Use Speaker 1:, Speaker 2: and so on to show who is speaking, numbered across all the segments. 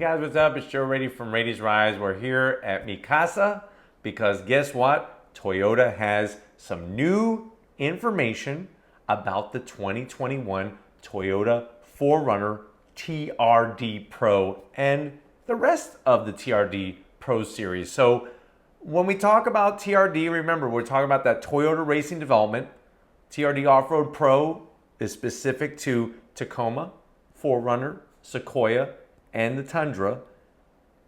Speaker 1: guys, what's up? It's Joe Rady from Rady's Rise. We're here at Mikasa because guess what? Toyota has some new information about the 2021 Toyota 4Runner TRD Pro and the rest of the TRD Pro series. So when we talk about TRD, remember we're talking about that Toyota Racing Development. TRD Off-Road Pro is specific to Tacoma, 4Runner, Sequoia, and the Tundra.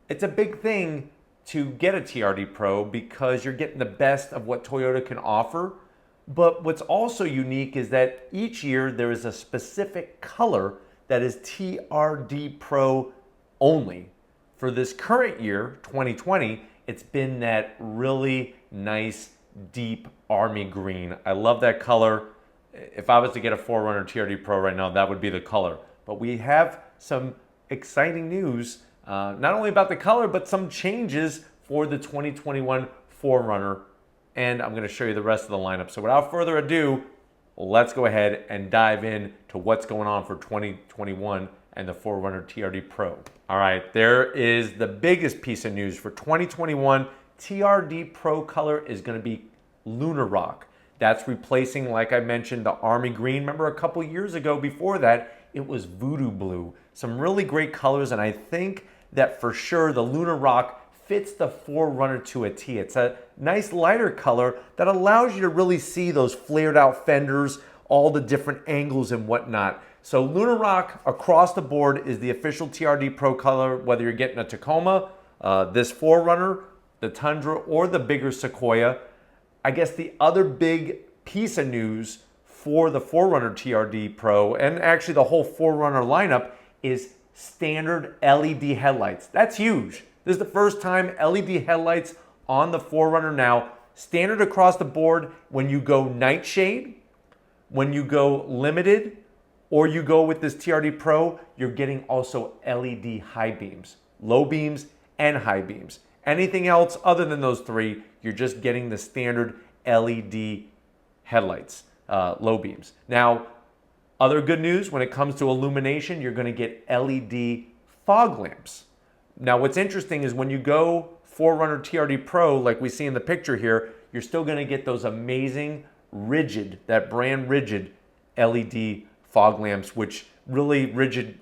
Speaker 1: It's a big thing to get a TRD Pro because you're getting the best of what Toyota can offer. But what's also unique is that each year there is a specific color that is TRD Pro only. For this current year, 2020, it's been that really nice, deep army green. I love that color. If I was to get a 4Runner TRD Pro right now, that would be the color. But we have some exciting news, not only about the color, but some changes for the 2021 4Runner. And I'm going to show you the rest of the lineup. So without further ado, let's go ahead and dive in to what's going on for 2021 and the 4Runner TRD Pro. All right, there is the biggest piece of news for 2021. TRD Pro color is going to be Lunar Rock. That's replacing, like I mentioned, the Army Green. Remember a couple years ago before that, it was Voodoo Blue. Some really great colors, and I think that for sure the Lunar Rock fits the 4Runner to a T. It's a nice lighter color that allows you to really see those flared out fenders, all the different angles and whatnot. So Lunar Rock across the board is the official TRD Pro color, whether you're getting a Tacoma, this 4Runner, the Tundra, or the bigger Sequoia. I guess the other big piece of news for the 4Runner TRD Pro, and actually the whole 4Runner lineup, is standard LED headlights. That's huge. This is the first time LED headlights on the 4Runner now, standard across the board. When you go nightshade, when you go limited, or you go with this TRD Pro, you're getting also LED high beams, low beams, and high beams. Anything else other than those three, you're just getting the standard LED headlights, low beams. Now, other good news when it comes to illumination, you're going to get LED fog lamps. Now, what's interesting is when you go 4Runner TRD Pro, like we see in the picture here, you're still going to get those amazing rigid, that brand rigid LED fog lamps, which really rigid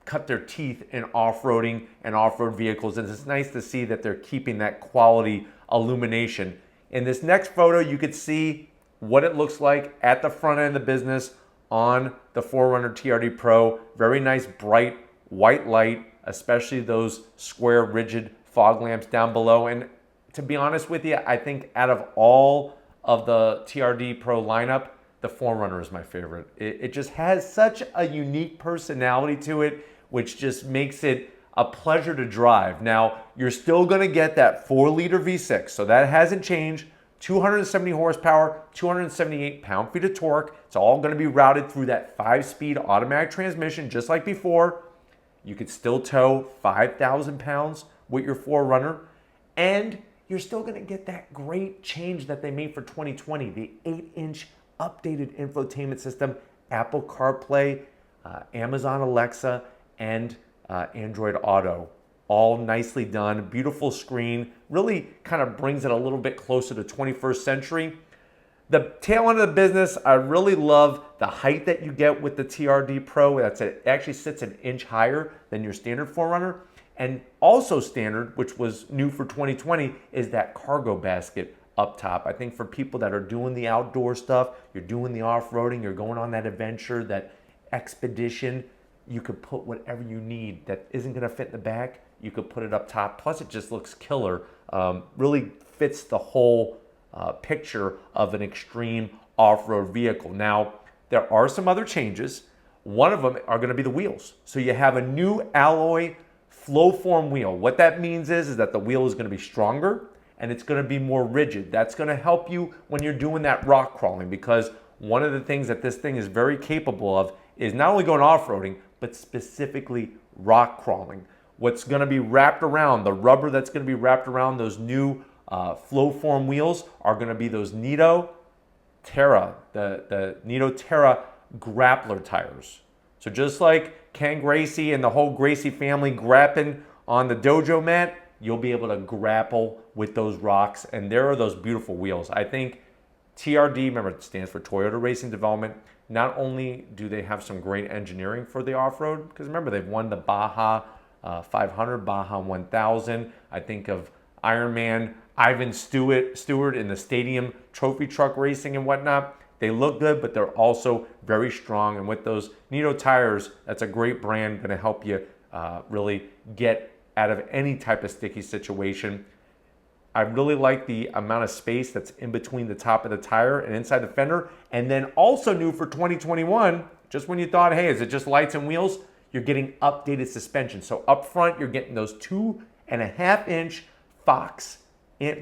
Speaker 1: cut their teeth in off-roading and off-road vehicles. And it's nice to see that they're keeping that quality illumination. In this next photo, you could see what it looks like at the front end of the business on the 4Runner TRD Pro. Very nice, bright, white light, especially those square, rigid fog lamps down below. And to be honest with you, I think out of all of the TRD Pro lineup, the 4Runner is my favorite. It just has such a unique personality to it, which just makes it a pleasure to drive. Now, you're still gonna get that 4-liter V6, so that hasn't changed. 270 horsepower, 278 pound-feet of torque. It's all gonna be routed through that 5-speed automatic transmission, just like before. You could still tow 5,000 pounds with your 4Runner, and you're still gonna get that great change that they made for 2020, the 8-inch updated infotainment system, Apple CarPlay, Amazon Alexa, and Android Auto. All nicely done, beautiful screen, really kind of brings it a little bit closer to 21st century. The tail end of the business, I really love the height that you get with the TRD Pro. It actually sits an inch higher than your standard 4Runner. And also standard, which was new for 2020, is that cargo basket up top. I think for people that are doing the outdoor stuff, you're doing the off-roading, you're going on that adventure, that expedition, you could put whatever you need that isn't gonna fit in the back, you could put it up top. Plus it just looks killer. Really fits the whole picture of an extreme off-road vehicle. Now, there are some other changes. One of them are gonna be the wheels. So you have a new alloy flow form wheel. What that means is that the wheel is gonna be stronger and it's gonna be more rigid. That's gonna help you when you're doing that rock crawling, because one of the things that this thing is very capable of is not only going off-roading, but specifically rock crawling. What's gonna be wrapped around, the rubber that's gonna be wrapped around those new flow form wheels are gonna be those Nitto Terra, the Nitto Terra grappler tires. So just like Ken Gracie and the whole Gracie family grappling on the dojo mat, you'll be able to grapple with those rocks. And there are those beautiful wheels. I think TRD, remember, it stands for Toyota Racing Development. Not only do they have some great engineering for the off-road, because remember, they've won the Baja 500, Baja 1000. I think of Ironman, Ivan Stewart in the stadium trophy truck racing and whatnot. They look good, but they're also very strong. And with those Nitto tires, that's a great brand, going to help you really get out of any type of sticky situation. I really like the amount of space that's in between the top of the tire and inside the fender. And then also new for 2021, just when you thought, hey, is it just lights and wheels? You're getting updated suspension. So up front, you're getting those 2.5-inch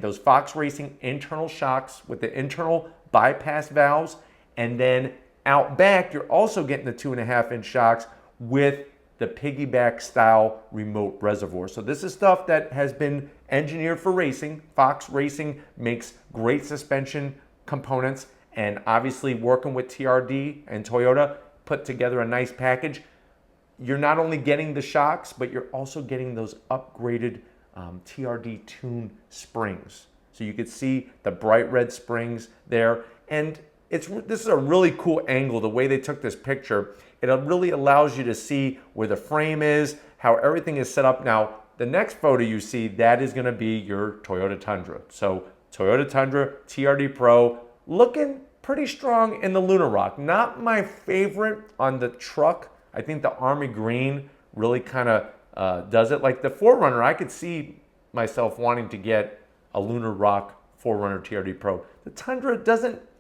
Speaker 1: those Fox Racing internal shocks with the internal bypass valves. And then out back, you're also getting the 2.5-inch shocks with the piggyback style remote reservoir. So this is stuff that has been engineered for racing. Fox Racing makes great suspension components, and obviously working with TRD and Toyota put together a nice package. You're not only getting the shocks, but you're also getting those upgraded TRD Tune springs. So you could see the bright red springs there. And this is a really cool angle, the way they took this picture. It really allows you to see where the frame is, how everything is set up. Now, the next photo you see, that is going to be your Toyota Tundra. So Toyota Tundra, TRD Pro, looking pretty strong in the Lunar Rock. Not my favorite on the truck. I think the Army Green really kind of does it. Like the 4Runner, I could see myself wanting to get a Lunar Rock 4Runner TRD Pro. The Tundra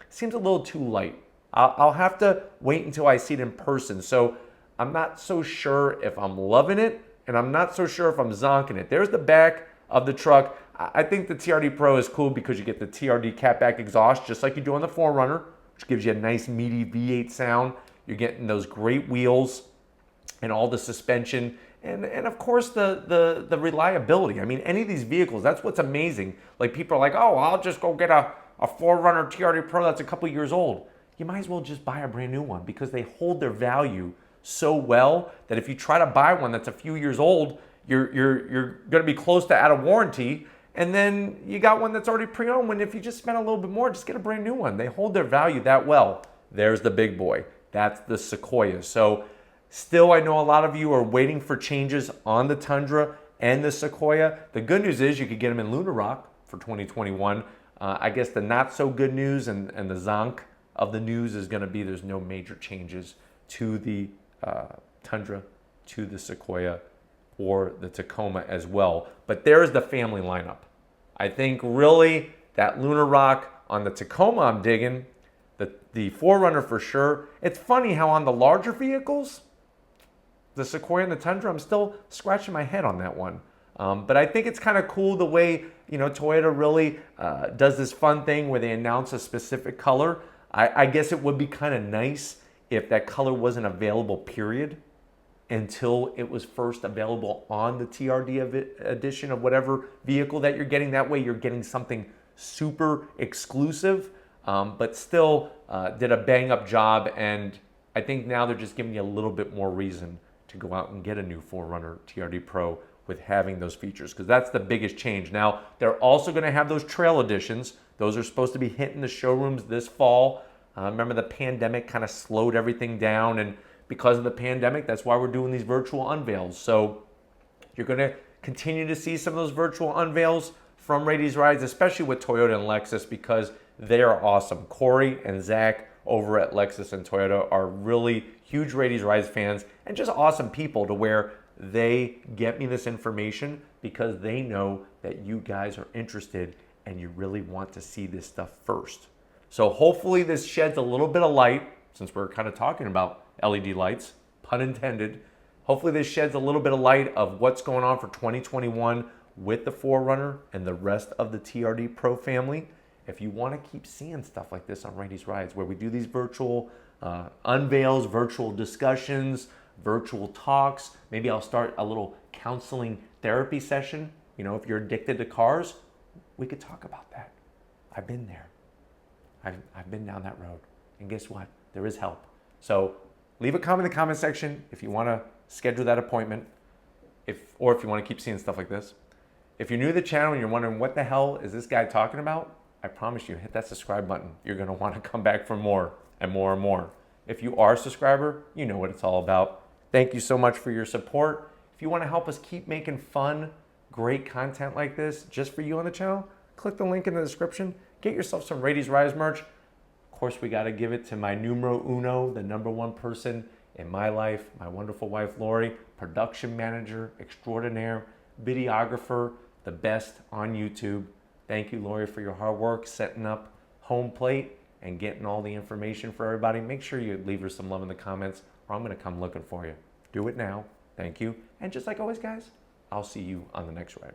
Speaker 1: seems a little too light. I'll have to wait until I see it in person. So I'm not so sure if I'm loving it, and I'm not so sure if I'm zonking it. There's the back of the truck. I think the TRD Pro is cool because you get the TRD catback exhaust, just like you do on the 4Runner, which gives you a nice meaty V8 sound. You're getting those great wheels and all the suspension. And of course, the reliability. I mean, any of these vehicles, that's what's amazing. Like people are like, oh, I'll just go get a 4Runner TRD Pro that's a couple years old. You might as well just buy a brand new one because they hold their value so well that if you try to buy one that's a few years old, you're going to be close to out of warranty. And then you got one that's already pre-owned. When if you just spend a little bit more, just get a brand new one. They hold their value that well. There's the big boy. That's the Sequoia. So still, I know a lot of you are waiting for changes on the Tundra and the Sequoia. The good news is you could get them in Lunar Rock for 2021. I guess the not so good news and the zonk of the news is going to be there's no major changes to the Tundra, to the Sequoia, or the Tacoma as well. But there's the family lineup. I think really that Lunar Rock on the Tacoma I'm digging, the 4Runner for sure. It's funny how on the larger vehicles, the Sequoia and the Tundra, I'm still scratching my head on that one. But I think it's kind of cool the way, Toyota really does this fun thing where they announce a specific color. I guess it would be kind of nice if that color wasn't available, period, until it was first available on the TRD edition of whatever vehicle that you're getting. That way you're getting something super exclusive, but still did a bang up job. And I think now they're just giving you a little bit more reason to go out and get a new 4Runner TRD Pro with having those features, because that's the biggest change. Now, they're also going to have those trail editions. Those are supposed to be hitting the showrooms this fall. Remember, the pandemic kind of slowed everything down, and because of the pandemic, that's why we're doing these virtual unveils. So you're going to continue to see some of those virtual unveils from Rady's Rides, especially with Toyota and Lexus, because they are awesome. Corey and Zach over at Lexus and Toyota are really huge Rady's Rides fans and just awesome people, to where they get me this information because they know that you guys are interested and you really want to see this stuff first. So hopefully this sheds a little bit of light, since we're kind of talking about LED lights, pun intended. Hopefully this sheds a little bit of light of what's going on for 2021 with the 4Runner and the rest of the TRD Pro family. If you want to keep seeing stuff like this on Rady's Rides, where we do these virtual unveils, virtual discussions, virtual talks, maybe I'll start a little counseling therapy session. If you're addicted to cars, we could talk about that. I've been there. I've been down that road. And guess what? There is help. So leave a comment in the comment section if you want to schedule that appointment. or if you want to keep seeing stuff like this. If you're new to the channel and you're wondering what the hell is this guy talking about, I promise you, hit that subscribe button. You're going to want to come back for more and more and more. If you are a subscriber, you know what it's all about. Thank you so much for your support. If you want to help us keep making fun, great content like this just for you on the channel, click the link in the description. Get yourself some Radies Rise merch. Of course, we got to give it to my numero uno, the #1 person in my life, my wonderful wife, Lori, production manager extraordinaire, videographer, the best on YouTube. Thank you, Lori, for your hard work setting up home plate and getting all the information for everybody. Make sure you leave her some love in the comments or I'm going to come looking for you. Do it now. Thank you. And just like always, guys, I'll see you on the next ride.